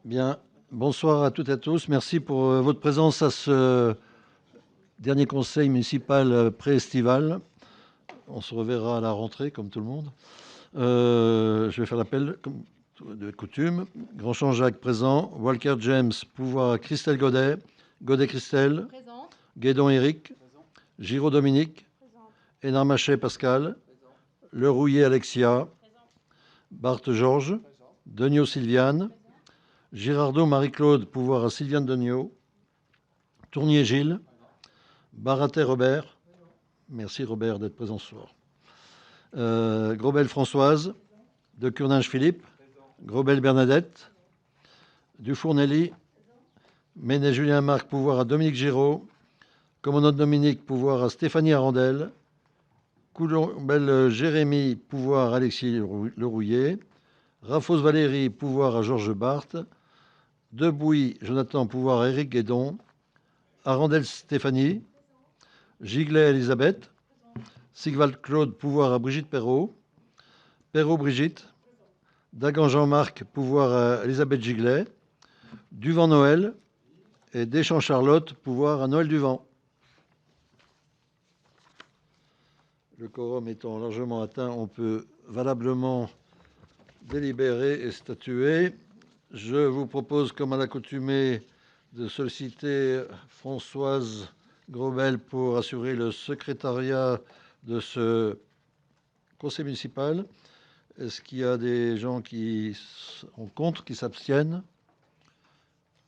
Bien, bonsoir à toutes et à tous. Merci pour votre présence à ce dernier conseil municipal pré-estival. On se reverra à la rentrée, comme tout le monde. Je vais faire l'appel, comme de coutume. Grandchamp Jacques présent. Walker James, pouvoir Christelle Godet. Godet Christelle. Présente. Guédon Éric. Giraud Dominique. Hénard Machet Pascal. Le Rouillet Alexia. Barthes Georges. Degnaud Sylviane. Girardot Marie-Claude, pouvoir à Sylviane Degnaud. Tournier Gilles. Baratet Robert. Merci Robert d'être présent ce soir. Grobel Françoise. De Curninge Philippe. Grobel Bernadette. Dufour Nelly. Ménet Julien Marc, pouvoir à Dominique Giraud. Commandant Dominique, pouvoir à Stéphanie Arandel. Coulombel Jérémy, pouvoir à Alexis Lerouillet. Raffos Valérie, pouvoir à Georges Barthes. Debouy Jonathan, pouvoir à Éric Guédon. Arandel Stéphanie. Giglet Elisabeth. Sigvald Claude, pouvoir à Brigitte Perrault. Perrault Brigitte. Dagan Jean-Marc, pouvoir à Elisabeth Giglet. Duvent Noël. Et Deschamps Charlotte, pouvoir à Noël Duvent. Le quorum étant largement atteint, on peut valablement délibérer et statuer. Je vous propose, comme à l'accoutumée, de solliciter Françoise Grobel pour assurer le secrétariat de ce conseil municipal. Est-ce qu'il y a des gens qui sont contre, qui s'abstiennent?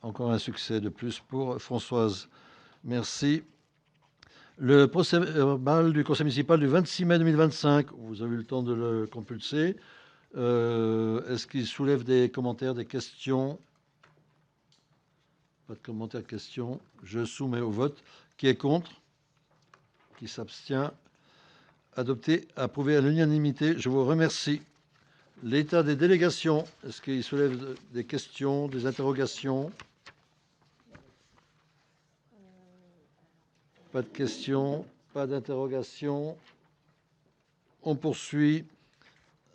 Encore un succès de plus pour Françoise. Merci. Le procès-verbal du conseil municipal du 26 mai 2025, vous avez eu le temps de le compulser. Est-ce qu'il soulève des commentaires, des questions? Pas de commentaires, questions. Je soumets au vote. Qui est contre? Qui s'abstient? Adopté, approuvé à l'unanimité. Je vous remercie. L'état des délégations, est-ce qu'il soulève des questions, des interrogations? Pas de questions, pas d'interrogations. On poursuit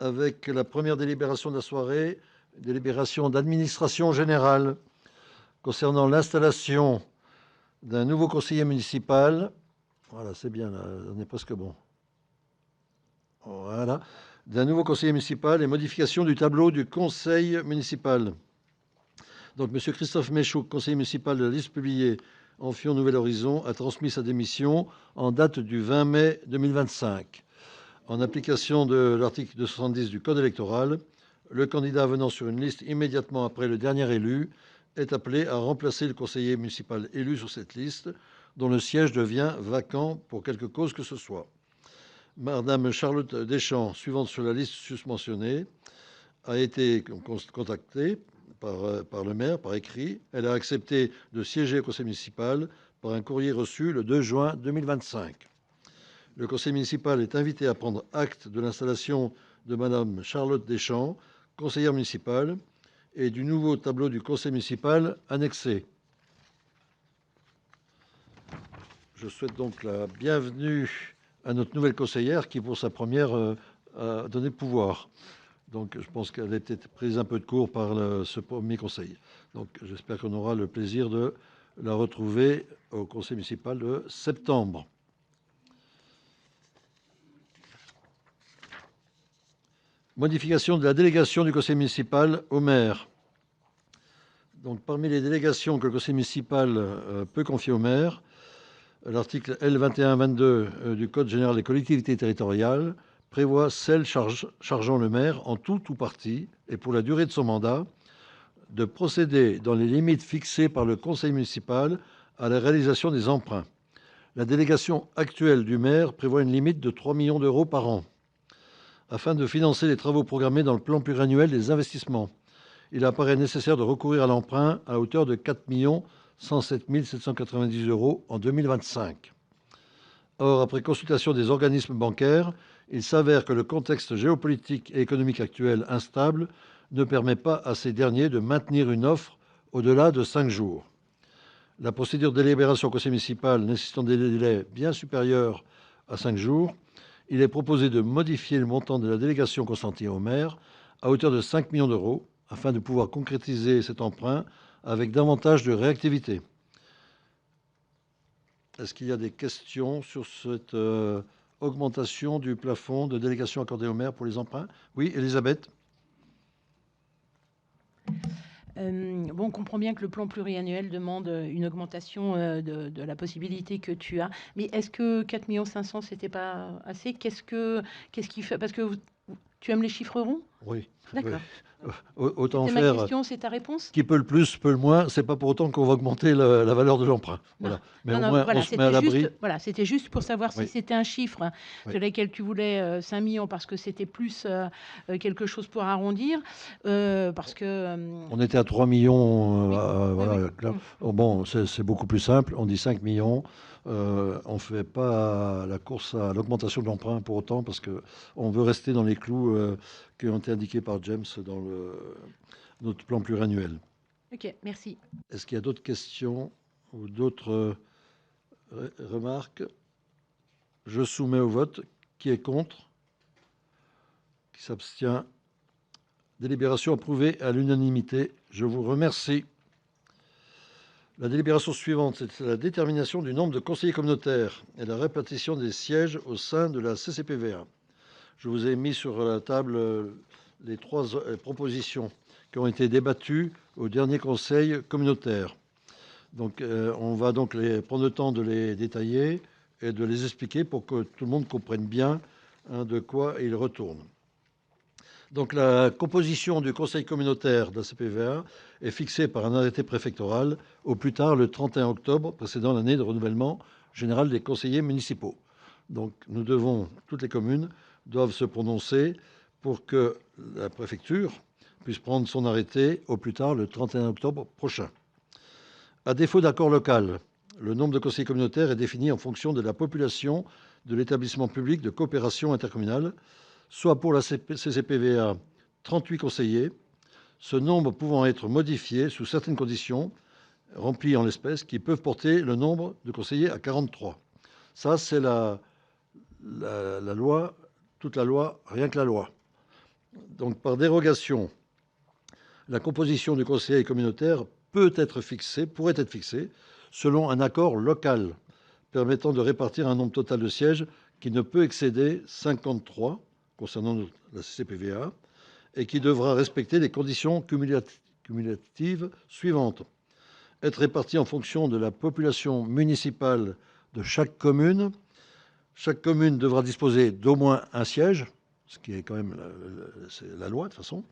avec la première délibération de la soirée, délibération d'administration générale concernant l'installation d'un nouveau conseiller municipal. Voilà, c'est bien, là, on est presque bon. Voilà. D'un nouveau conseiller municipal et modification du tableau du conseil municipal. Donc, M. Christophe Méchaud, conseiller municipal de la liste publiée en Fion Nouvel Horizon, a transmis sa démission en date du 20 mai 2025. En application de l'article 270 du Code électoral, le candidat venant sur une liste immédiatement après le dernier élu est appelé à remplacer le conseiller municipal élu sur cette liste, dont le siège devient vacant pour quelque cause que ce soit. Madame Charlotte Deschamps, suivante sur la liste susmentionnée, a été contactée par le maire, par écrit. Elle a accepté de siéger au conseil municipal par un courrier reçu le 2 juin 2025. Le conseil municipal est invité à prendre acte de l'installation de Madame Charlotte Deschamps, conseillère municipale, et du nouveau tableau du conseil municipal annexé. Je souhaite donc la bienvenue à notre nouvelle conseillère qui, pour sa première, a donné pouvoir. Donc, je pense qu'elle a été prise un peu de court par ce premier conseil. Donc, j'espère qu'on aura le plaisir de la retrouver au conseil municipal de septembre. Modification de la délégation du conseil municipal au maire. Donc, parmi les délégations que le conseil municipal peut confier au maire, l'article L2122 du Code général des collectivités territoriales prévoit celle chargeant le maire en tout ou partie et pour la durée de son mandat de procéder dans les limites fixées par le conseil municipal à la réalisation des emprunts. La délégation actuelle du maire prévoit une limite de 3 millions d'euros par an. Afin de financer les travaux programmés dans le plan pluriannuel des investissements, il apparaît nécessaire de recourir à l'emprunt à hauteur de 4 107 790 euros en 2025. Or, après consultation des organismes bancaires, il s'avère que le contexte géopolitique et économique actuel instable ne permet pas à ces derniers de maintenir une offre au-delà de 5 jours. La procédure de délibération au conseil municipal nécessitant des délais bien supérieurs à 5 jours, il est proposé de modifier le montant de la délégation consentie au maire à hauteur de 5 millions d'euros afin de pouvoir concrétiser cet emprunt avec davantage de réactivité. Est-ce qu'il y a des questions sur cette augmentation du plafond de délégation accordée au maire pour les emprunts? Oui, Elisabeth. On comprend bien que le plan pluriannuel demande une augmentation de la possibilité que tu as. Mais est-ce que 4 500 000, c'était pas assez? Qu'est-ce qui fait? Parce que tu aimes les chiffres ronds? Oui. D'accord. Autant C'était ma faire. question, c'est ta réponse? Qui peut le plus, peut le moins. C'est pas pour autant qu'on va augmenter la valeur de l'emprunt. Voilà. Mais non, au non, moins, voilà, on se met à l'abri. Voilà, c'était juste pour savoir si Oui. c'était un chiffre sur lequel tu voulais 5 millions parce que c'était plus quelque chose pour arrondir, parce que... On était à 3 millions. Oui. Là. Bon, c'est beaucoup plus simple. On dit 5 millions. On ne fait pas la course à l'augmentation de l'emprunt pour autant parce qu'on veut rester dans les clous qui ont été indiqués par James dans notre plan pluriannuel. Ok, merci. Est-ce qu'il y a d'autres questions ou d'autres remarques? Je soumets au vote. Qui est contre? Qui s'abstient? Délibération approuvée à l'unanimité. Je vous remercie. La délibération suivante, c'est la détermination du nombre de conseillers communautaires et la répartition des sièges au sein de la CCPVA. Je vous ai mis sur la table les 3 propositions qui ont été débattues au dernier conseil communautaire. Donc, on va donc prendre le temps de les détailler et de les expliquer pour que tout le monde comprenne bien de quoi il retourne. Donc, la composition du conseil communautaire de la CPVA est fixée par un arrêté préfectoral au plus tard le 31 octobre précédant l'année de renouvellement général des conseillers municipaux. Donc, toutes les communes doivent se prononcer pour que la préfecture puisse prendre son arrêté au plus tard le 31 octobre prochain. À défaut d'accord local, le nombre de conseillers communautaires est défini en fonction de la population de l'établissement public de coopération intercommunale, soit pour la CCPVA 38 conseillers, ce nombre pouvant être modifié sous certaines conditions remplies en l'espèce qui peuvent porter le nombre de conseillers à 43. Ça, c'est la loi, toute la loi, rien que la loi. Donc, par dérogation, la composition du conseil communautaire pourrait être fixée selon un accord local permettant de répartir un nombre total de sièges qui ne peut excéder 53 concernant la CCPVA et qui devra respecter les conditions cumulatives suivantes. Être réparti en fonction de la population municipale de chaque commune. Chaque commune devra disposer d'au moins un siège, ce qui est quand même la loi de toute façon,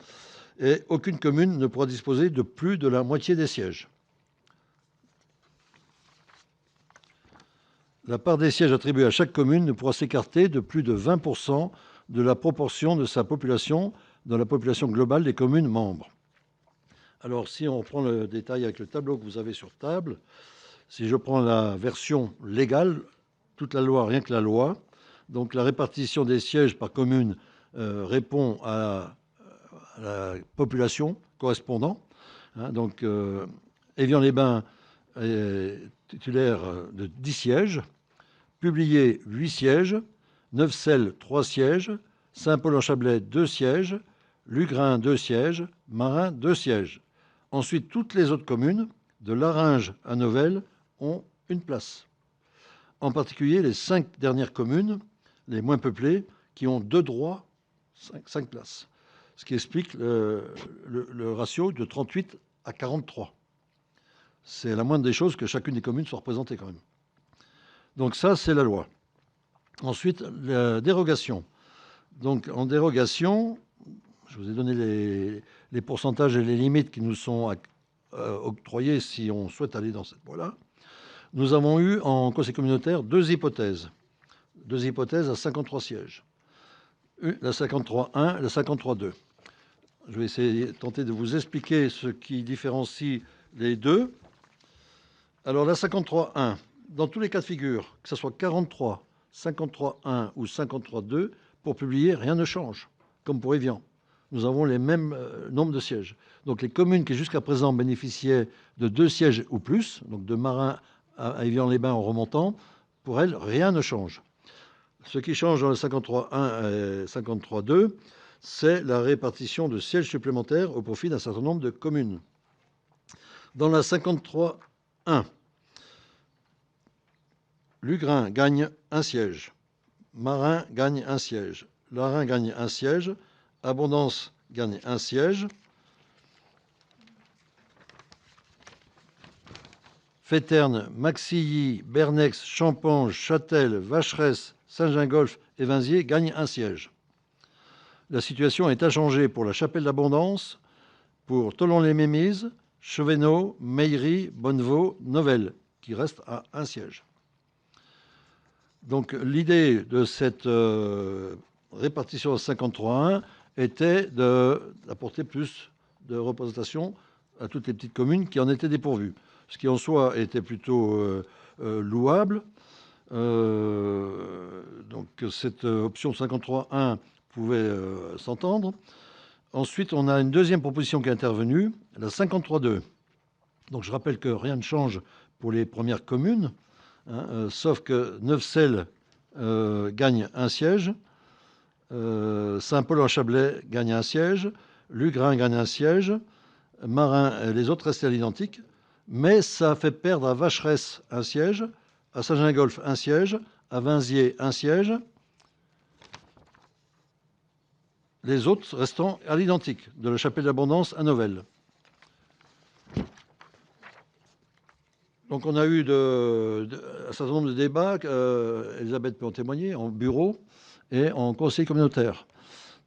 et aucune commune ne pourra disposer de plus de la moitié des sièges. La part des sièges attribués à chaque commune ne pourra s'écarter de plus de 20% de la proportion de sa population dans la population globale des communes membres. Alors, si on reprend le détail avec le tableau que vous avez sur table, si je prends la version légale, toute la loi, rien que la loi, donc la répartition des sièges par commune répond à la population correspondant. Donc, Évian-les-Bains est titulaire de 10 sièges, Publié 8 sièges, Neuvecelles 3 sièges, Saint-Paul-en-Chablais 2 sièges, Lugrin 2 sièges, Marin 2 sièges. Ensuite, toutes les autres communes, de Laringe à Novelle, ont une place. En particulier, les 5 dernières communes, les moins peuplées, qui ont 2 droits, 5 places. Ce qui explique le ratio de 38 à 43. C'est la moindre des choses que chacune des communes soit représentée quand même. Donc ça, c'est la loi. Ensuite, la dérogation. Donc en dérogation, je vous ai donné les pourcentages et les limites qui nous sont octroyés si on souhaite aller dans cette voie-là. Nous avons eu en conseil communautaire 2 hypothèses. 2 hypothèses à 53 sièges. La 53.1 et la 53.2. Je vais essayer tenter de vous expliquer ce qui différencie les deux. Alors la 53.1, dans tous les cas de figure, que ce soit 43, 53.1 ou 53.2, pour publier, rien ne change, comme pour Évian. Nous avons les mêmes nombres de sièges. Donc les communes qui jusqu'à présent bénéficiaient de 2 sièges ou plus, donc de Marin à Évian-les-Bains en remontant, pour elles, rien ne change. Ce qui change dans le 53.1 et 53.2, c'est la répartition de sièges supplémentaires au profit d'un certain nombre de communes. Dans la 53.1, Lugrin gagne un siège, Marin gagne un siège, Larain gagne un siège, Abondance gagne un siège, Féterne, Maxilly, Bernex, Champange, Châtel, Vacheresse, Saint-Gingolph et Vinziers gagnent un siège. La situation est inchangée pour la Chapelle d'Abondance, pour Thollon-les-Mémises, Chevesneau, Meillery, Bonnevaux, Novelle, qui restent à un siège. Donc l'idée de cette répartition à 53-1 était d'apporter plus de représentation à toutes les petites communes qui en étaient dépourvues. Ce qui en soi était plutôt louable. Donc cette option 53.1 pouvait s'entendre. Ensuite, on a une deuxième proposition qui est intervenue, la 53.2. Donc je rappelle que rien ne change pour les premières communes, hein, sauf que Neufcelles gagne un siège, Saint-Paul-en-Chablais gagne un siège, Lugrin gagne un siège, Marin, les autres restent à l'identique, mais ça fait perdre à Vacheresse un siège, à Saint-Gingolph un siège, à Vinziers un siège, les autres restant à l'identique, de la Chapelle d'Abondance à Novelle. Donc on a eu un certain nombre de débats, Elisabeth peut en témoigner, en bureau et en conseil communautaire.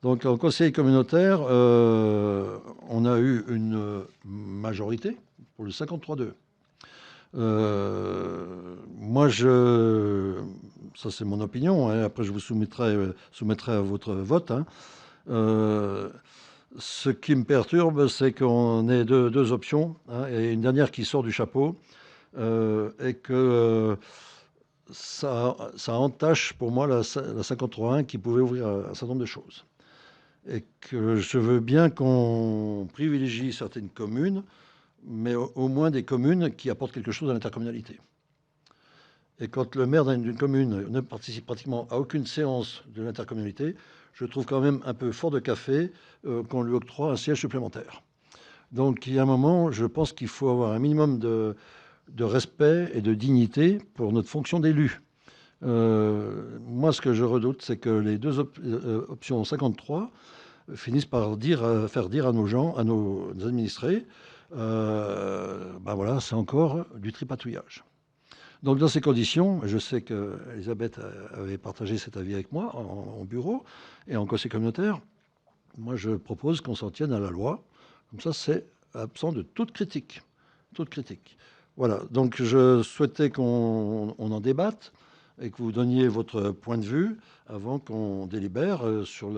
Donc en conseil communautaire, on a eu une majorité pour le 53.2. Moi, ça c'est mon opinion, hein, après je vous soumettrai à votre vote. Hein. Ce qui me perturbe, c'est qu'on ait deux options, hein, et une dernière qui sort du chapeau, et que ça entache pour moi la 53.1 qui pouvait ouvrir un certain nombre de choses. Et que je veux bien qu'on privilégie certaines communes, mais au moins des communes qui apportent quelque chose à l'intercommunalité. Et quand le maire d'une commune ne participe pratiquement à aucune séance de l'intercommunalité, je trouve quand même un peu fort de café qu'on lui octroie un siège supplémentaire. Donc il y a un moment, je pense qu'il faut avoir un minimum de respect et de dignité pour notre fonction d'élu. Moi, ce que je redoute, c'est que les deux options 53 finissent par faire dire à nos gens, à nos administrés, ben voilà, c'est encore du tripatouillage. Donc dans ces conditions, je sais qu'Elisabeth avait partagé cet avis avec moi en bureau et en conseil communautaire. Moi, je propose qu'on s'en tienne à la loi. Comme ça, c'est absent de toute critique. Toute critique. Voilà, donc je souhaitais qu'on en débatte et que vous donniez votre point de vue avant qu'on délibère sur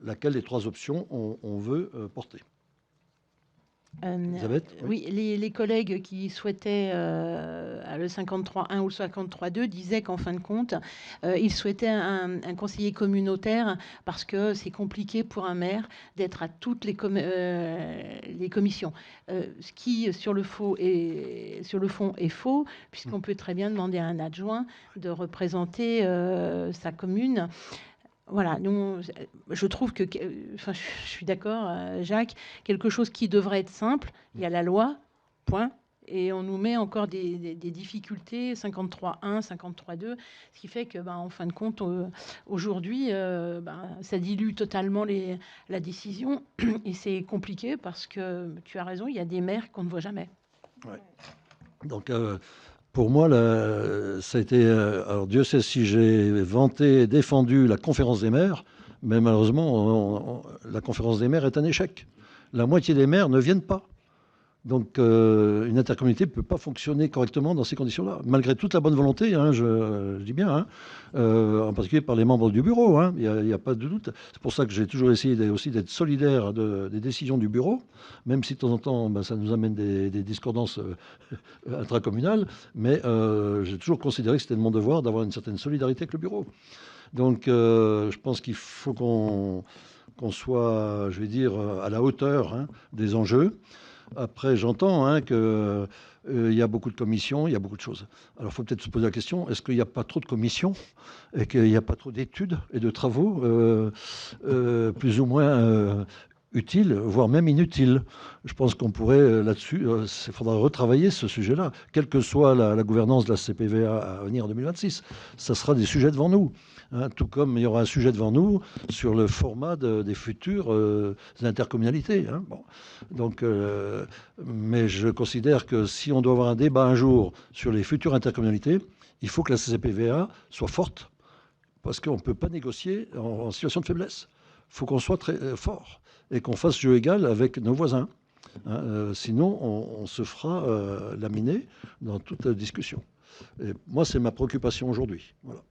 laquelle des trois options on veut porter. Elisabeth, oui, les collègues qui souhaitaient le 53.1 ou le 53.2 disaient qu'en fin de compte, ils souhaitaient un conseiller communautaire parce que c'est compliqué pour un maire d'être à toutes les commissions. Ce qui, sur le fond, est faux, puisqu'on peut très bien demander à un adjoint de représenter sa commune. Voilà, nous, je trouve que, enfin, je suis d'accord, Jacques, quelque chose qui devrait être simple, il y a la loi, point, et on nous met encore des difficultés, 53.1, 53.2, ce qui fait que, ben, en fin de compte, aujourd'hui, ça dilue totalement la décision, et c'est compliqué parce que, tu as raison, il y a des maires qu'on ne voit jamais. Ouais. Donc, pour moi, ça a été... alors, Dieu sait si j'ai vanté et défendu la conférence des maires, mais malheureusement, la conférence des maires est un échec. La moitié des maires ne viennent pas. Donc, une intercommunalité ne peut pas fonctionner correctement dans ces conditions-là, malgré toute la bonne volonté, hein, je dis bien, hein, en particulier par les membres du bureau, hein, il n'y a pas de doute. C'est pour ça que j'ai toujours essayé aussi d'être solidaire des décisions du bureau, même si de temps en temps, ben, ça nous amène des discordances intracommunales, mais j'ai toujours considéré que c'était de mon devoir d'avoir une certaine solidarité avec le bureau. Donc, je pense qu'il faut qu'on soit, je vais dire, à la hauteur, hein, des enjeux. Après, j'entends hein, qu'il y a beaucoup de commissions, il y a beaucoup de choses. Alors, il faut peut-être se poser la question, est-ce qu'il n'y a pas trop de commissions et qu'il n'y a pas trop d'études et de travaux plus ou moins utiles, voire même inutiles? Je pense qu'on pourrait là-dessus, il faudra retravailler ce sujet-là, quelle que soit la gouvernance de la CPVA à venir en 2026. Ça sera des sujets devant nous. Hein, tout comme il y aura un sujet devant nous sur le format des futures intercommunalités. Hein. Bon. Donc, mais je considère que si on doit avoir un débat un jour sur les futures intercommunalités, il faut que la CCPVA soit forte, parce qu'on ne peut pas négocier en situation de faiblesse. Il faut qu'on soit très fort et qu'on fasse jeu égal avec nos voisins. Hein, sinon, on se fera laminer dans toute discussion. Et moi, c'est ma préoccupation aujourd'hui. Voilà.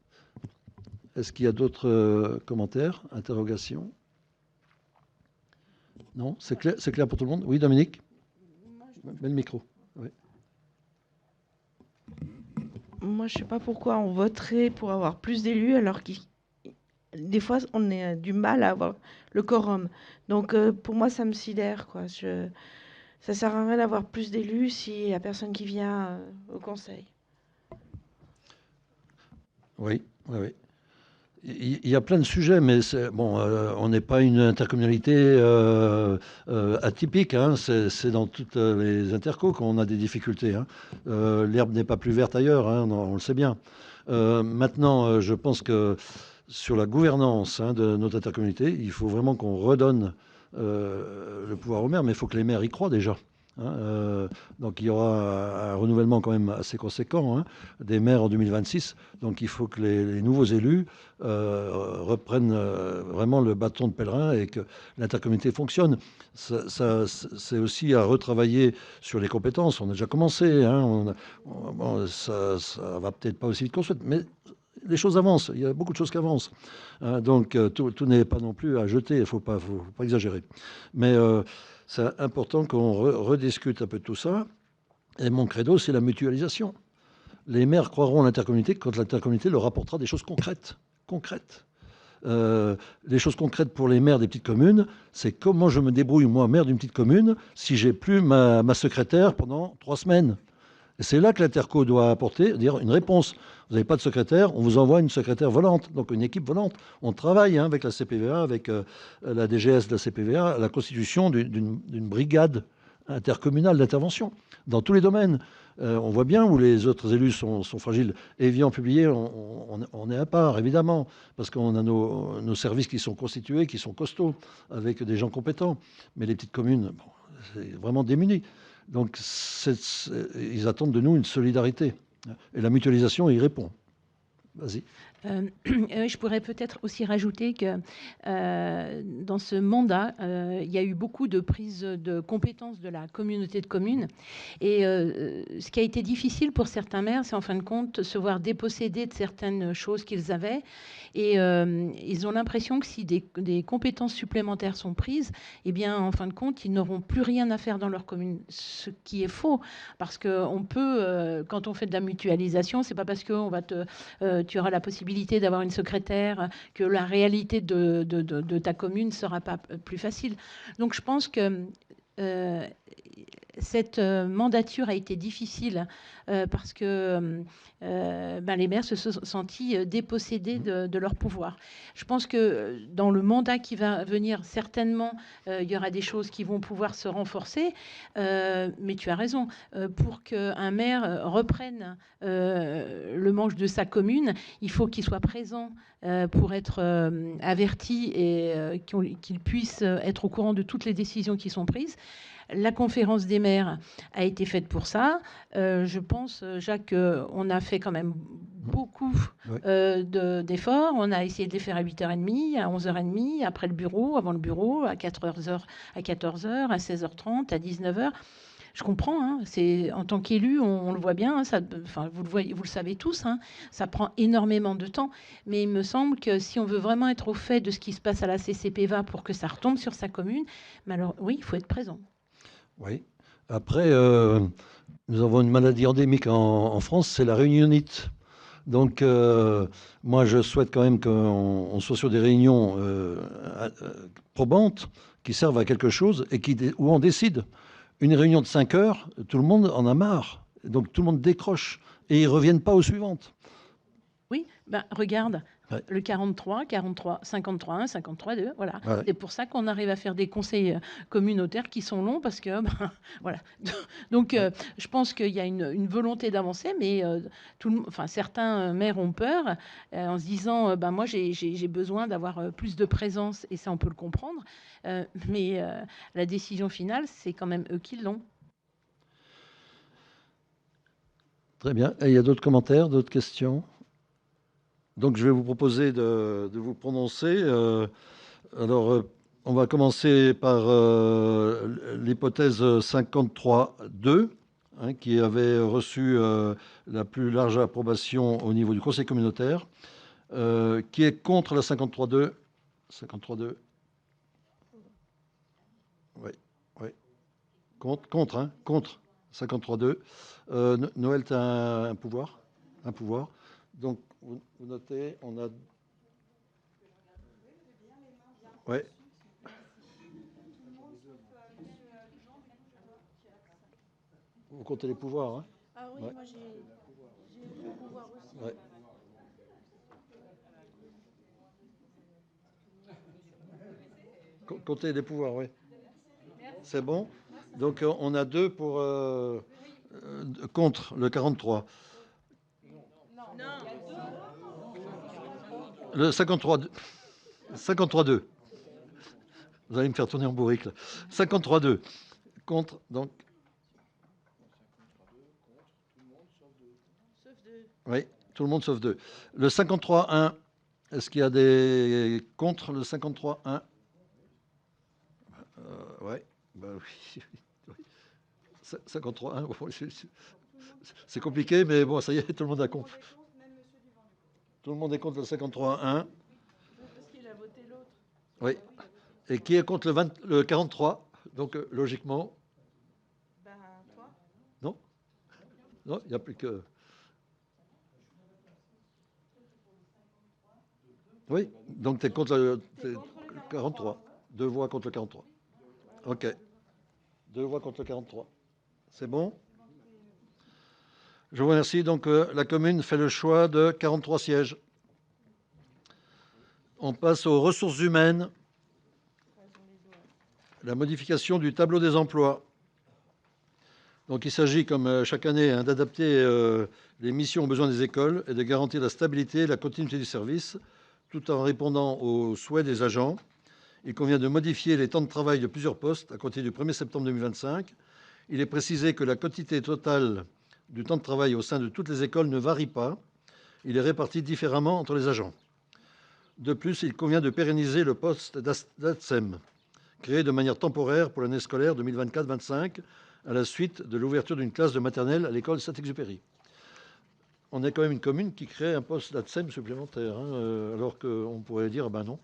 Est-ce qu'il y a d'autres commentaires, interrogations? Non, c'est clair pour tout le monde? Oui, Dominique? Mets le micro. Oui. Moi, je ne sais pas pourquoi on voterait pour avoir plus d'élus alors que des fois, on a du mal à avoir le quorum. Donc, pour moi, ça me sidère, quoi. Ça ne sert à rien d'avoir plus d'élus s'il n'y a personne qui vient au conseil. Oui, oui, oui. Il y a plein de sujets, mais bon, on n'est pas une intercommunalité atypique. Hein, c'est dans toutes les intercos qu'on a des difficultés. Hein. L'herbe n'est pas plus verte ailleurs, hein, on le sait bien. Maintenant, je pense que sur la gouvernance hein, de notre intercommunauté, il faut vraiment qu'on redonne le pouvoir aux maires, mais il faut que les maires y croient déjà. Hein, donc il y aura un renouvellement quand même assez conséquent hein, des maires en 2026. Donc il faut que les nouveaux élus reprennent vraiment le bâton de pèlerin et que l'intercommunauté fonctionne. C'est aussi à retravailler sur les compétences. On a déjà commencé. Hein, bon, ça va peut-être pas aussi vite qu'on souhaite, mais les choses avancent. Il y a beaucoup de choses qui avancent. Hein, donc tout n'est pas non plus à jeter. Il ne faut pas exagérer. Mais c'est important qu'on rediscute un peu de tout ça. Et mon credo, c'est la mutualisation. Les maires croiront à l'intercommunauté quand l'intercommunauté leur apportera des choses concrètes. Les choses concrètes pour les maires des petites communes, c'est comment je me débrouille, moi, maire d'une petite commune, si j'ai plus ma secrétaire pendant 3 semaines. Et c'est là que l'interco doit apporter, dire une réponse. Vous n'avez pas de secrétaire, on vous envoie une secrétaire volante, donc une équipe volante. On travaille hein, avec la CPVA, avec la DGS de la CPVA, à la constitution d'une brigade intercommunale d'intervention dans tous les domaines. On voit bien où les autres élus sont fragiles. Evian publié, on est à part, évidemment, parce qu'on a nos services qui sont constitués, qui sont costauds, avec des gens compétents. Mais les petites communes, bon, c'est vraiment démuni. Donc, ils attendent de nous une solidarité. Et la mutualisation y répond. Vas-y. Je pourrais peut-être aussi rajouter que dans ce mandat, il y a eu beaucoup de prises de compétences de la communauté de communes. Et ce qui a été difficile pour certains maires, c'est en fin de compte se voir dépossédés de certaines choses qu'ils avaient. Et ils ont l'impression que si des compétences supplémentaires sont prises, eh bien, en fin de compte, ils n'auront plus rien à faire dans leur commune. Ce qui est faux, parce qu'on peut, quand on fait de la mutualisation, c'est pas parce qu'on va tu auras la possibilité d'avoir une secrétaire que la réalité de ta commune ne sera pas plus facile. Donc, je pense que cette mandature a été difficile parce que les maires se sont sentis dépossédés de leur pouvoir. Je pense que dans le mandat qui va venir, certainement, il y aura des choses qui vont pouvoir se renforcer. Mais tu as raison. Pour qu'un maire reprenne le manche de sa commune, il faut qu'il soit présent pour être averti et qu'il puisse être au courant de toutes les décisions qui sont prises. La conférence des maires a été faite pour ça. Je pense, Jacques, qu'on a fait quand même beaucoup d'efforts. On a essayé de les faire à 8h30, à 11h30, après le bureau, avant le bureau, à 14h, à 16h30, à 19h. Je comprends, hein, en tant qu'élu, on le voit bien, hein, vous le savez tous, hein, ça prend énormément de temps. Mais il me semble que si on veut vraiment être au fait de ce qui se passe à la CCPVA pour que ça retombe sur sa commune, alors oui, il faut être présent. Oui. Après, nous avons une maladie endémique en France, c'est la réunionite. Donc, moi, je souhaite quand même qu'on soit sur des réunions probantes qui servent à quelque chose et où on décide. Une réunion de 5 heures, tout le monde en a marre. Donc tout le monde décroche et ils ne reviennent pas aux suivantes. Oui, ben, regarde, Ouais. le 43, 43, 53, 1, 53, 2, voilà. Ouais. C'est pour ça qu'on arrive à faire des conseils communautaires qui sont longs parce que, ben, voilà. Donc, je pense qu'il y a une volonté d'avancer, mais enfin, certains maires ont peur en se disant, ben, moi, j'ai besoin d'avoir plus de présence, et ça, on peut le comprendre. Mais la décision finale, c'est quand même eux qui l'ont. Très bien. Et il y a d'autres commentaires, d'autres questions? Donc, je vais vous proposer de vous prononcer. On va commencer par l'hypothèse 53.2, hein, qui avait reçu la plus large approbation au niveau du Conseil communautaire. Qui est contre la 53.2? 53.2. Oui, oui. Contre, hein, contre 53.2. Noël, tu as un pouvoir? Un pouvoir. Donc, vous notez, on a... Oui. Vous comptez les pouvoirs, hein? Ah oui, Ouais. moi j'ai le pouvoir aussi. Ouais. Comptez les pouvoirs, oui. C'est bon? Donc, on a 2 pour, contre le 43. Le 53.2. 53.2. Vous allez me faire tourner en bourrique, là. 53.2. Contre, donc. Oui, tout le monde sauf 2. Le 53.1, est-ce qu'il y a des contre le 53.1? Oui, bah oui. 53.1, c'est compliqué, mais bon, ça y est, tout le monde a compris. Tout le monde est contre le 53.1. Parce qu'il a voté l'autre. Oui. Et qui est contre le 43? Donc, logiquement, Ben, toi. non? Non, il n'y a plus que... Oui, donc tu es contre le 43. 2 voix contre le 43. OK. 2 voix contre le 43. C'est bon? Je vous remercie. Donc, la commune fait le choix de 43 sièges. On passe aux ressources humaines. La modification du tableau des emplois. Donc, il s'agit, comme chaque année, hein, d'adapter les missions aux besoins des écoles et de garantir la stabilité et la continuité du service, tout en répondant aux souhaits des agents. Il convient de modifier les temps de travail de plusieurs postes à compter du 1er septembre 2025. Il est précisé que la quantité totale du temps de travail au sein de toutes les écoles ne varie pas. Il est réparti différemment entre les agents. De plus, il convient de pérenniser le poste d'ATSEM, créé de manière temporaire pour l'année scolaire 2024-25, à la suite de l'ouverture d'une classe de maternelle à l'école Saint-Exupéry. On est quand même une commune qui crée un poste d'ATSEM supplémentaire, hein, alors qu'on pourrait dire, ben non.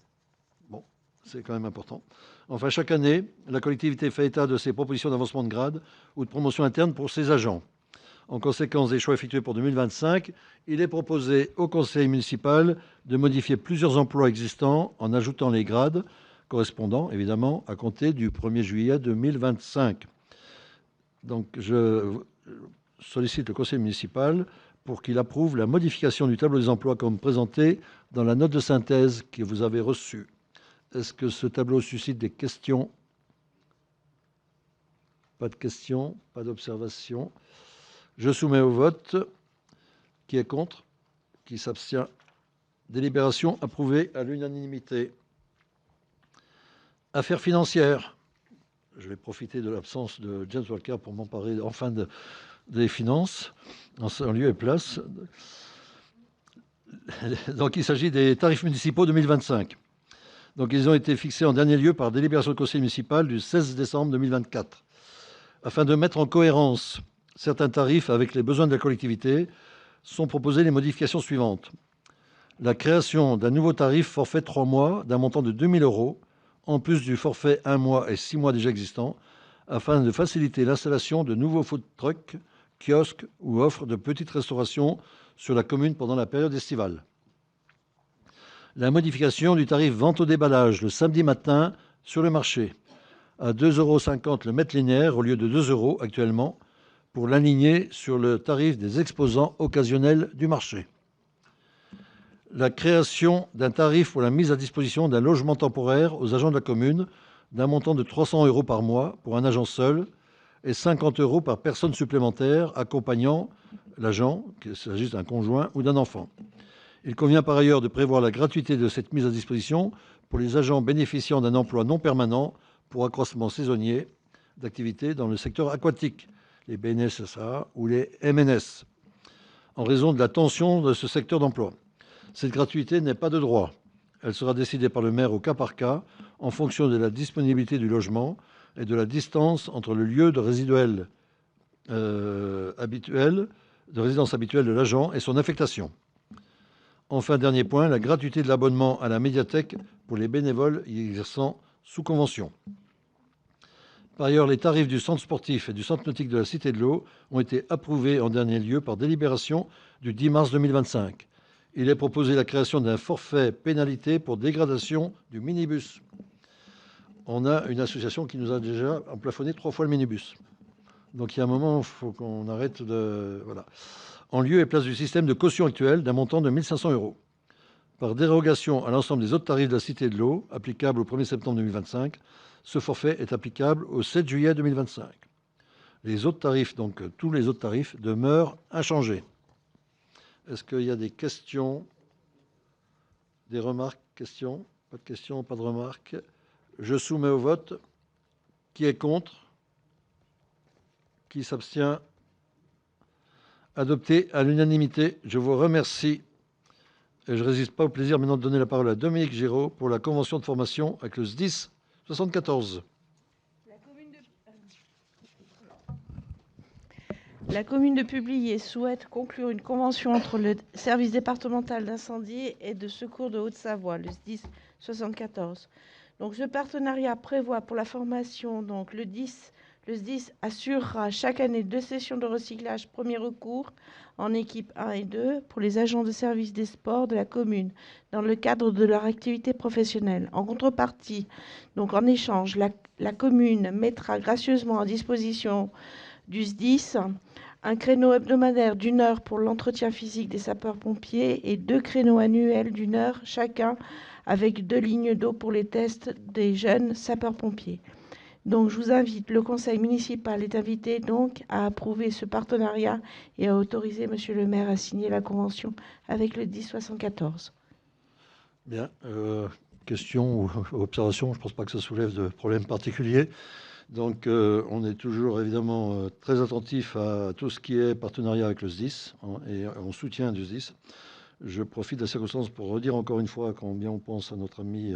Bon, c'est quand même important. Enfin, chaque année, la collectivité fait état de ses propositions d'avancement de grade ou de promotion interne pour ses agents. En conséquence des choix effectués pour 2025, il est proposé au conseil municipal de modifier plusieurs emplois existants en ajoutant les grades correspondants, évidemment, à compter du 1er juillet 2025. Donc, je sollicite le conseil municipal pour qu'il approuve la modification du tableau des emplois comme présenté dans la note de synthèse que vous avez reçue. Est-ce que ce tableau suscite des questions? Pas de questions, pas d'observations. Je soumets au vote. Qui est contre? Qui s'abstient? Délibération approuvée à l'unanimité. Affaires financières. Je vais profiter de l'absence de James Walker pour m'emparer enfin des finances, en lieu et place. Donc, il s'agit des tarifs municipaux 2025. Donc, ils ont été fixés en dernier lieu par délibération du conseil municipal du 16 décembre 2024. Afin de mettre en cohérence certains tarifs avec les besoins de la collectivité, sont proposées les modifications suivantes. La création d'un nouveau tarif forfait 3 mois d'un montant de 2 000 €, en plus du forfait 1 mois et 6 mois déjà existant, afin de faciliter l'installation de nouveaux food trucks, kiosques ou offres de petites restaurations sur la commune pendant la période estivale. La modification du tarif vente au déballage le samedi matin sur le marché, à 2,50 € le mètre linéaire au lieu de 2 € actuellement, pour l'aligner sur le tarif des exposants occasionnels du marché. La création d'un tarif pour la mise à disposition d'un logement temporaire aux agents de la commune d'un montant de 300 € par mois pour un agent seul et 50 € par personne supplémentaire accompagnant l'agent, qu'il s'agisse d'un conjoint ou d'un enfant. Il convient par ailleurs de prévoir la gratuité de cette mise à disposition pour les agents bénéficiant d'un emploi non permanent pour accroissement saisonnier d'activité dans le secteur aquatique, les BNSSA ou les MNS, en raison de la tension de ce secteur d'emploi. Cette gratuité n'est pas de droit. Elle sera décidée par le maire au cas par cas, en fonction de la disponibilité du logement et de la distance entre le lieu de résidence habituelle de l'agent et son affectation. Enfin, dernier point, la gratuité de l'abonnement à la médiathèque pour les bénévoles y exerçant sous convention. Par ailleurs, les tarifs du centre sportif et du centre nautique de la Cité de l'Eau ont été approuvés en dernier lieu par délibération du 10 mars 2025. Il est proposé la création d'un forfait pénalité pour dégradation du minibus. On a une association qui nous a déjà plafonné 3 fois le minibus. Donc il y a un moment, il faut qu'on arrête de... Voilà. En lieu et place du système de caution actuel d'un montant de 1 500 €. Par dérogation à l'ensemble des autres tarifs de la Cité de l'Eau, applicables au 1er septembre 2025, ce forfait est applicable au 7 juillet 2025. Les autres tarifs, donc tous les autres tarifs, demeurent inchangés. Est-ce qu'il y a des questions, des remarques, questions? Pas de questions, pas de remarques. Je soumets au vote. Qui est contre? Qui s'abstient? Adopté à l'unanimité. Je vous remercie. Et je ne résiste pas au plaisir maintenant de donner la parole à Dominique Giraud pour la convention de formation avec le SDIS 74. La commune de Publier souhaite conclure une convention entre le service départemental d'incendie et de secours de Haute-Savoie, le SDIS 74. Donc, ce partenariat prévoit pour la formation, donc le SDIS assurera chaque année 2 sessions de recyclage premier recours en équipe 1 et 2 pour les agents de service des sports de la commune dans le cadre de leur activité professionnelle. En contrepartie, donc en échange, la commune mettra gracieusement à disposition du SDIS un créneau hebdomadaire d'1 heure pour l'entretien physique des sapeurs-pompiers et 2 créneaux annuels d'1 heure chacun avec 2 lignes d'eau pour les tests des jeunes sapeurs-pompiers. Donc, je vous invite, le conseil municipal est invité donc à approuver ce partenariat et à autoriser monsieur le maire à signer la convention avec le 1074. Bien. Question ou observation, je ne pense pas que ça soulève de problème particulier. Donc, on est toujours évidemment très attentif à tout ce qui est partenariat avec le SDIS et on soutient du SDIS. Je profite de la circonstance pour redire encore une fois combien on pense à notre ami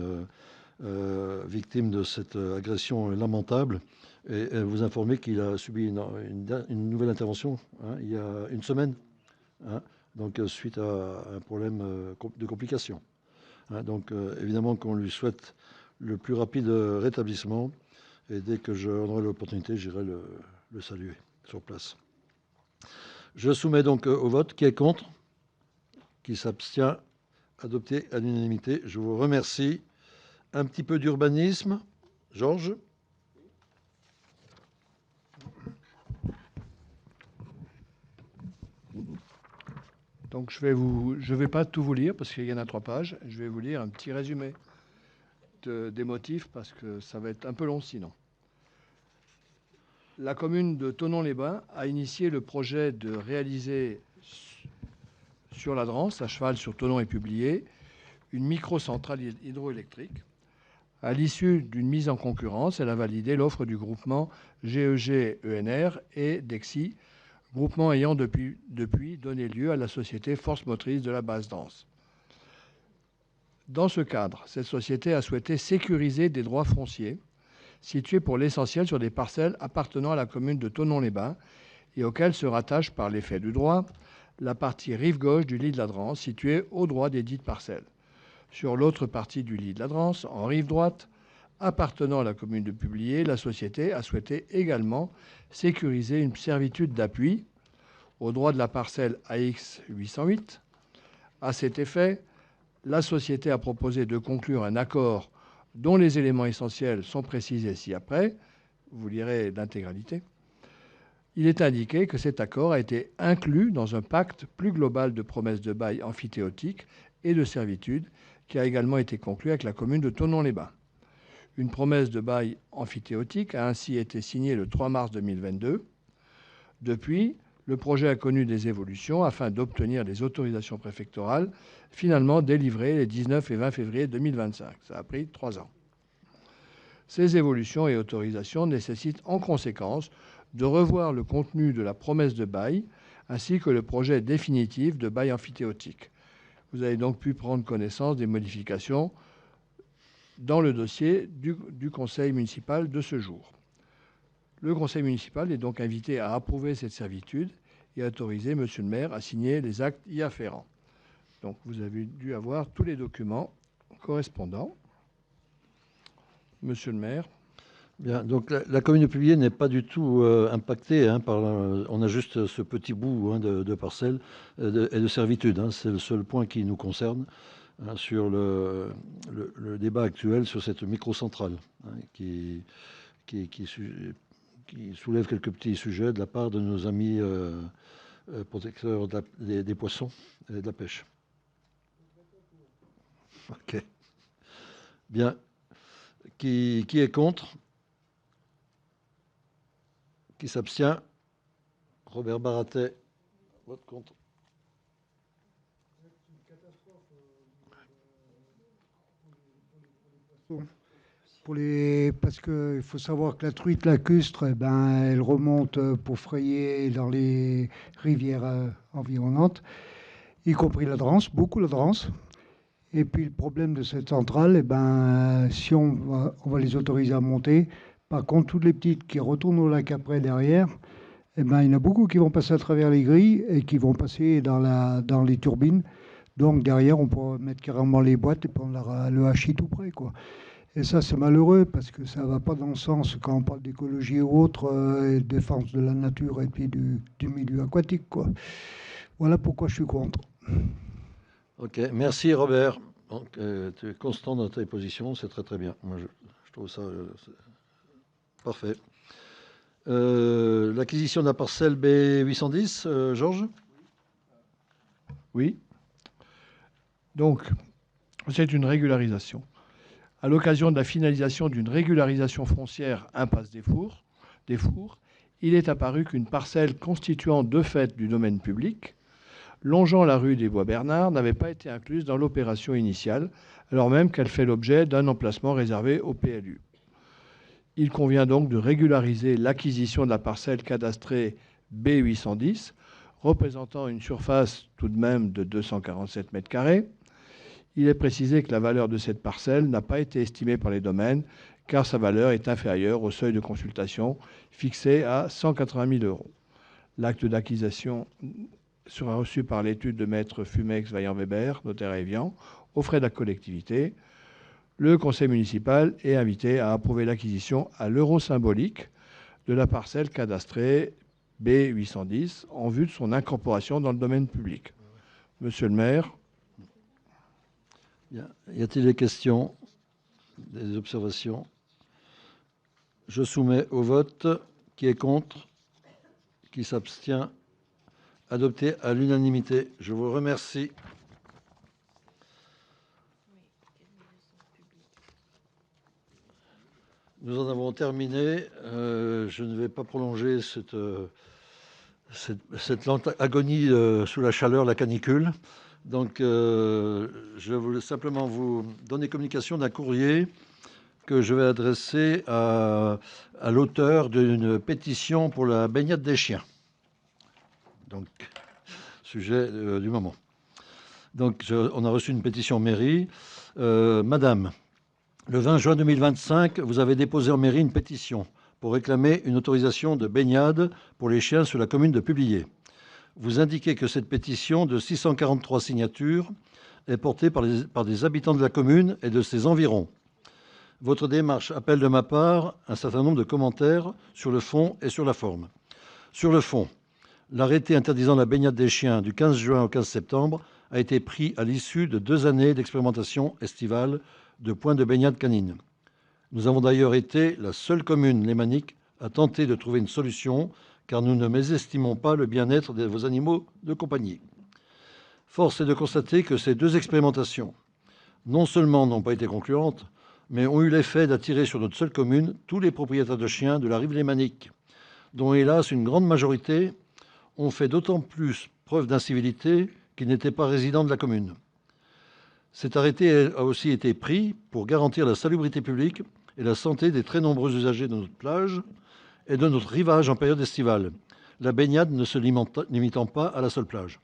victime de cette agression lamentable et vous informer qu'il a subi une nouvelle intervention il y a une semaine, donc suite à un problème de complications. Donc évidemment qu'on lui souhaite le plus rapide rétablissement et dès que j'en aurai l'opportunité, j'irai le saluer sur place. Je soumets donc au vote. Qui est contre? Qui s'abstient? Adopté à l'unanimité. Je vous remercie. Un petit peu d'urbanisme. Georges? Donc je vais pas tout vous lire parce qu'il y en a 3 pages. Je vais vous lire un petit résumé des motifs parce que ça va être un peu long sinon. La commune de Thonon-les-Bains a initié le projet de réaliser sur la Drance, à cheval sur Thonon et Publier, une microcentrale hydroélectrique. À l'issue d'une mise en concurrence, elle a validé l'offre du groupement GEG-ENR et Dexi, groupement ayant depuis donné lieu à la société Force Motrice de la Basse-Drance. Dans ce cadre, cette société a souhaité sécuriser des droits fonciers situés pour l'essentiel sur des parcelles appartenant à la commune de Thonon-les-Bains et auxquelles se rattache par l'effet du droit la partie rive gauche du lit de la Drance située au droit des dites parcelles. Sur l'autre partie du lit de la Drance, en rive droite, appartenant à la commune de Publier, la société a souhaité également sécuriser une servitude d'appui au droit de la parcelle AX 808. À cet effet, la société a proposé de conclure un accord dont les éléments essentiels sont précisés ci-après, vous lirez l'intégralité, il est indiqué que cet accord a été inclus dans un pacte plus global de promesses de bail emphytéotiques et de servitude qui a également été conclu avec la commune de Thonon-les-Bains. Une promesse de bail emphytéotique a ainsi été signée le 3 mars 2022. Depuis, le projet a connu des évolutions afin d'obtenir des autorisations préfectorales finalement délivrées les 19 et 20 février 2025. Ça a pris 3 ans. Ces évolutions et autorisations nécessitent en conséquence de revoir le contenu de la promesse de bail ainsi que le projet définitif de bail emphytéotique. Vous avez donc pu prendre connaissance des modifications dans le dossier du conseil municipal de ce jour. Le conseil municipal est donc invité à approuver cette servitude et à autoriser monsieur le maire à signer les actes y afférents. Donc vous avez dû avoir tous les documents correspondants. Monsieur le maire. Bien, donc la commune de Publier n'est pas du tout impactée par on a juste ce petit bout de parcelles et de servitude. C'est le seul point qui nous concerne sur le débat actuel sur cette microcentrale qui soulève quelques petits sujets de la part de nos amis protecteurs des poissons et de la pêche. Ok. Bien. Qui est contre? Qui s'abstient? Robert Baratet, vote contre. Parce qu'il faut savoir que la truite lacustre, elle remonte pour frayer dans les rivières environnantes, y compris la Drance, beaucoup la Drance. Et puis le problème de cette centrale, si on va les autoriser à monter. Par contre, toutes les petites qui retournent au lac après derrière, il y en a beaucoup qui vont passer à travers les grilles et qui vont passer dans les turbines. Donc derrière, on pourra mettre carrément les boîtes et prendre le hachis tout près, quoi. Et ça, c'est malheureux parce que ça ne va pas dans le sens quand on parle d'écologie ou autre, et de défense de la nature et puis du milieu aquatique, quoi. Voilà pourquoi je suis contre. Ok, merci Robert. Donc, tu es constant dans tes positions, c'est très très bien. Moi, je trouve ça parfait. L'acquisition de la parcelle B810, Georges? Oui. Donc, c'est une régularisation. À l'occasion de la finalisation d'une régularisation foncière impasse des Fours, il est apparu qu'une parcelle constituant de fait du domaine public, longeant la rue des Bois-Bernard, n'avait pas été incluse dans l'opération initiale, alors même qu'elle fait l'objet d'un emplacement réservé au PLU. Il convient donc de régulariser l'acquisition de la parcelle cadastrée B810, représentant une surface tout de même de 247 m². Il est précisé que la valeur de cette parcelle n'a pas été estimée par les domaines, car sa valeur est inférieure au seuil de consultation fixé à 180 000 €. L'acte d'acquisition sera reçu par l'étude de maître Fumex Vaillant-Weber, notaire à Évian, aux frais de la collectivité. Le conseil municipal est invité à approuver l'acquisition à l'euro symbolique de la parcelle cadastrée B810 en vue de son incorporation dans le domaine public. Monsieur le maire. Y a-t-il des questions, des observations? Je soumets au vote. Qui est contre? Qui s'abstient? Adopté à l'unanimité. Je vous remercie. Nous en avons terminé. Je ne vais pas prolonger cette lente agonie sous la chaleur, la canicule. Donc, je voulais simplement vous donner communication d'un courrier que je vais adresser à l'auteur d'une pétition pour la baignade des chiens. Donc, sujet du moment. Donc, on a reçu une pétition en mairie. Madame, le 20 juin 2025, vous avez déposé en mairie une pétition pour réclamer une autorisation de baignade pour les chiens sur la commune de Publier. Vous indiquez que cette pétition de 643 signatures est portée par des habitants de la commune et de ses environs. Votre démarche appelle de ma part un certain nombre de commentaires sur le fond et sur la forme. Sur le fond, l'arrêté interdisant la baignade des chiens du 15 juin au 15 septembre a été pris à l'issue de 2 années d'expérimentation estivale de points de baignade canine. Nous avons d'ailleurs été la seule commune lémanique à tenter de trouver une solution, car nous ne mésestimons pas le bien-être de vos animaux de compagnie. Force est de constater que ces 2 expérimentations, non seulement n'ont pas été concluantes, mais ont eu l'effet d'attirer sur notre seule commune tous les propriétaires de chiens de la rive lémanique, dont hélas une grande majorité ont fait d'autant plus preuve d'incivilité qu'ils n'étaient pas résidents de la commune. Cet arrêté a aussi été pris pour garantir la salubrité publique et la santé des très nombreux usagers de notre plage et de notre rivage en période estivale, la baignade ne se limitant pas à la seule plage.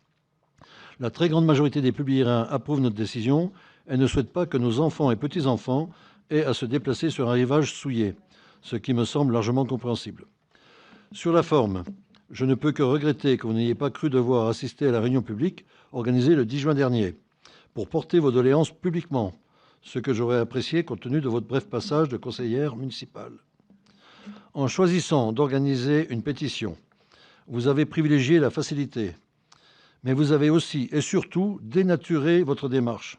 La très grande majorité des publiérins approuvent notre décision et ne souhaitent pas que nos enfants et petits-enfants aient à se déplacer sur un rivage souillé, ce qui me semble largement compréhensible. Sur la forme, je ne peux que regretter que vous n'ayez pas cru devoir assister à la réunion publique organisée le 10 juin dernier pour porter vos doléances publiquement, ce que j'aurais apprécié compte tenu de votre bref passage de conseillère municipale. En choisissant d'organiser une pétition, vous avez privilégié la facilité, mais vous avez aussi et surtout dénaturé votre démarche.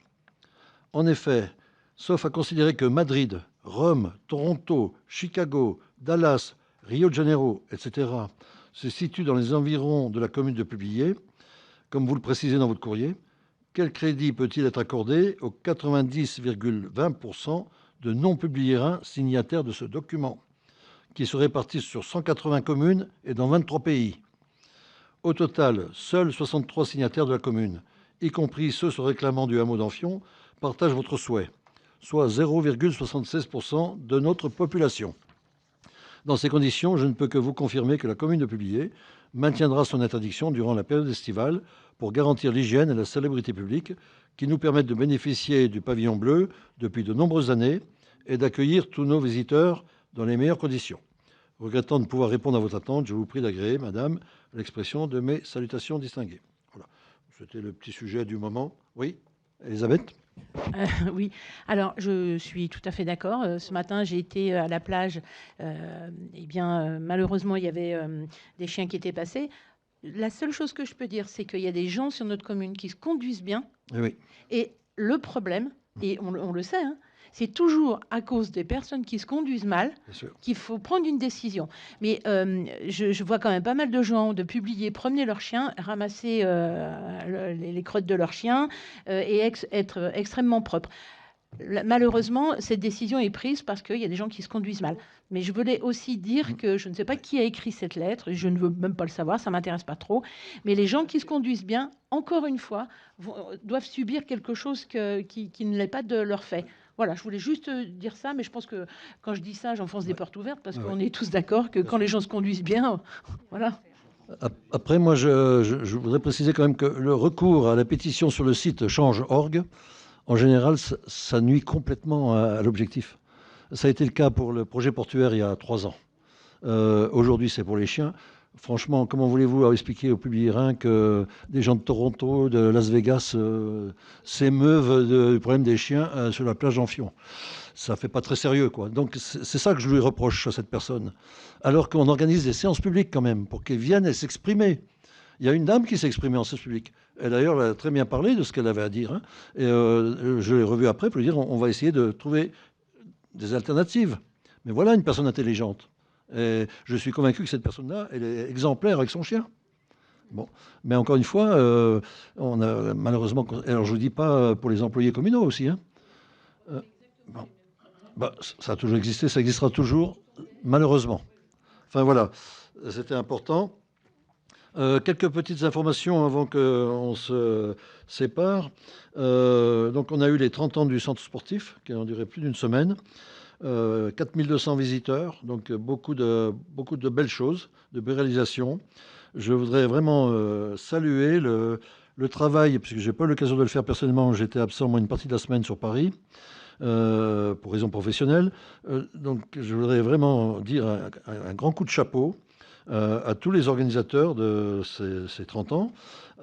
En effet, sauf à considérer que Madrid, Rome, Toronto, Chicago, Dallas, Rio de Janeiro, etc., se situent dans les environs de la commune de Publier, comme vous le précisez dans votre courrier, quel crédit peut-il être accordé aux 90,20% de non-publiérins signataires de ce document, qui se répartissent sur 180 communes et dans 23 pays? Au total, seuls 63 signataires de la commune, y compris ceux se réclamant du hameau d'Amphion, partagent votre souhait, soit 0,76% de notre population. Dans ces conditions, je ne peux que vous confirmer que la commune de Publier maintiendra son interdiction durant la période estivale pour garantir l'hygiène et la salubrité publique qui nous permettent de bénéficier du pavillon bleu depuis de nombreuses années et d'accueillir tous nos visiteurs dans les meilleures conditions. Regrettant de pouvoir répondre à votre attente, je vous prie d'agréer, Madame, l'expression de mes salutations distinguées. Voilà. C'était le petit sujet du moment. Oui, Elisabeth ? Oui, alors je suis tout à fait d'accord. Ce matin, j'ai été à la plage. Malheureusement, il y avait des chiens qui étaient passés. La seule chose que je peux dire, c'est qu'il y a des gens sur notre commune qui se conduisent bien. Oui. Et le problème, et on le sait, hein, c'est toujours à cause des personnes qui se conduisent mal qu'il faut prendre une décision. Mais je vois quand même pas mal de gens de publier, promener leurs chiens, ramasser les crottes de leurs chiens et être extrêmement propres. Malheureusement, cette décision est prise parce qu'il y a des gens qui se conduisent mal. Mais je voulais aussi dire que je ne sais pas qui a écrit cette lettre, je ne veux même pas le savoir, ça ne m'intéresse pas trop. Mais les gens qui se conduisent bien, encore une fois, doivent subir quelque chose qui ne l'est pas de leur fait. Voilà, je voulais juste dire ça, mais je pense que quand je dis ça, j'enfonce des portes ouvertes parce qu'on est tous d'accord que quand les gens se conduisent bien, voilà. Après, moi, je voudrais préciser quand même que le recours à la pétition sur le site change.org, en général, ça nuit complètement à l'objectif. Ça a été le cas pour le projet portuaire il y a 3 ans. Aujourd'hui, c'est pour les chiens. Franchement, comment voulez-vous expliquer aux publiérins que des gens de Toronto, de Las Vegas s'émeuvent du problème des chiens sur la plage d'Amphion? Ça ne fait pas très sérieux, quoi. Donc, c'est ça que je lui reproche à cette personne. Alors qu'on organise des séances publiques quand même, pour qu'elles viennent et s'exprimer. Il y a une dame qui s'est exprimée en séance publique. Elle, d'ailleurs, a très bien parlé de ce qu'elle avait à dire. Hein. Et je l'ai revue après pour lui dire on va essayer de trouver des alternatives. Mais voilà une personne intelligente. Et je suis convaincu que cette personne-là, elle est exemplaire avec son chien. Bon. Mais encore une fois, on a malheureusement... Alors, je ne vous dis pas pour les employés communaux aussi. Hein. Bon. Bah, ça a toujours existé, ça existera toujours, malheureusement. Enfin, voilà. C'était important. Quelques petites informations avant qu'on se sépare. Donc, on a eu les 30 ans du centre sportif, qui ont duré plus d'une semaine. 4200 visiteurs, donc beaucoup de belles choses, de belles réalisations. Je voudrais vraiment saluer le travail, puisque je n'ai pas eu l'occasion de le faire personnellement, j'étais absent moi une partie de la semaine sur Paris, pour raisons professionnelles. Donc je voudrais vraiment dire un grand coup de chapeau à tous les organisateurs de ces 30 ans,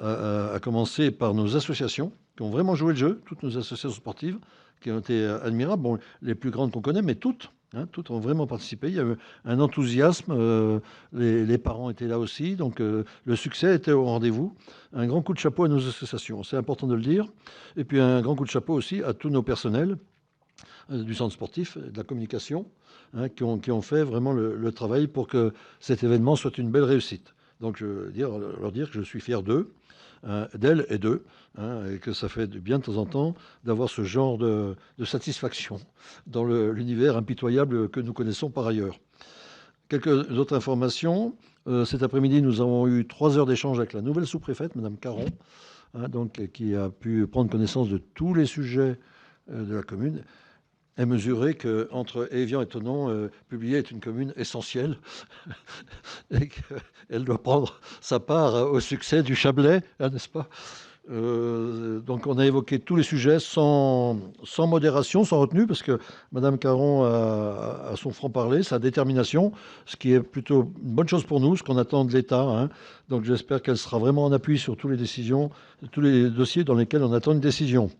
à commencer par nos associations, qui ont vraiment joué le jeu, toutes nos associations sportives, qui ont été admirables. Bon, les plus grandes qu'on connaît, mais toutes ont vraiment participé. Il y a eu un enthousiasme, les parents étaient là aussi, donc le succès était au rendez-vous. Un grand coup de chapeau à nos associations, c'est important de le dire. Et puis un grand coup de chapeau aussi à tous nos personnels, du centre sportif, de la communication, hein, qui ont fait vraiment le travail pour que cet événement soit une belle réussite. Donc, je veux leur dire que je suis fier d'eux, d'elles et d'eux, hein, et que ça fait du bien de temps en temps d'avoir ce genre de satisfaction dans l'univers impitoyable que nous connaissons par ailleurs. Quelques autres informations. Cet après-midi, nous avons eu 3 heures d'échange avec la nouvelle sous-préfète, Madame Caron, hein, donc, qui a pu prendre connaissance de tous les sujets de la commune et mesurer qu'entre Évian et Thonon, Publier est une commune essentielle et qu'elle doit prendre sa part au succès du Chablais, hein, n'est-ce pas? Donc on a évoqué tous les sujets sans modération, sans retenue, parce que Madame Caron a son franc-parler, sa détermination, ce qui est plutôt une bonne chose pour nous, ce qu'on attend de l'État, hein. Donc j'espère qu'elle sera vraiment en appui sur toutes les décisions, tous les dossiers dans lesquels on attend une décision.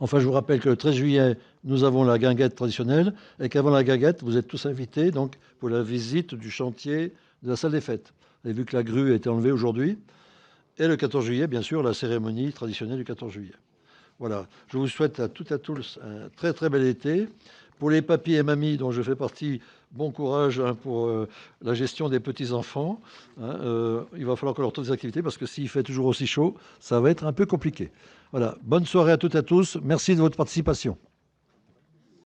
Enfin, je vous rappelle que le 13 juillet, nous avons la guinguette traditionnelle et qu'avant la guinguette, vous êtes tous invités donc, pour la visite du chantier de la salle des fêtes. Vous avez vu que la grue a été enlevée aujourd'hui. Et le 14 juillet, bien sûr, la cérémonie traditionnelle du 14 juillet. Voilà. Je vous souhaite à toutes et à tous un très très bel été. Pour les papis et mamies dont je fais partie, bon courage, hein, pour la gestion des petits-enfants. Hein, il va falloir qu'on leur trouve des activités parce que s'il fait toujours aussi chaud, ça va être un peu compliqué. Voilà. Bonne soirée à toutes et à tous. Merci de votre participation.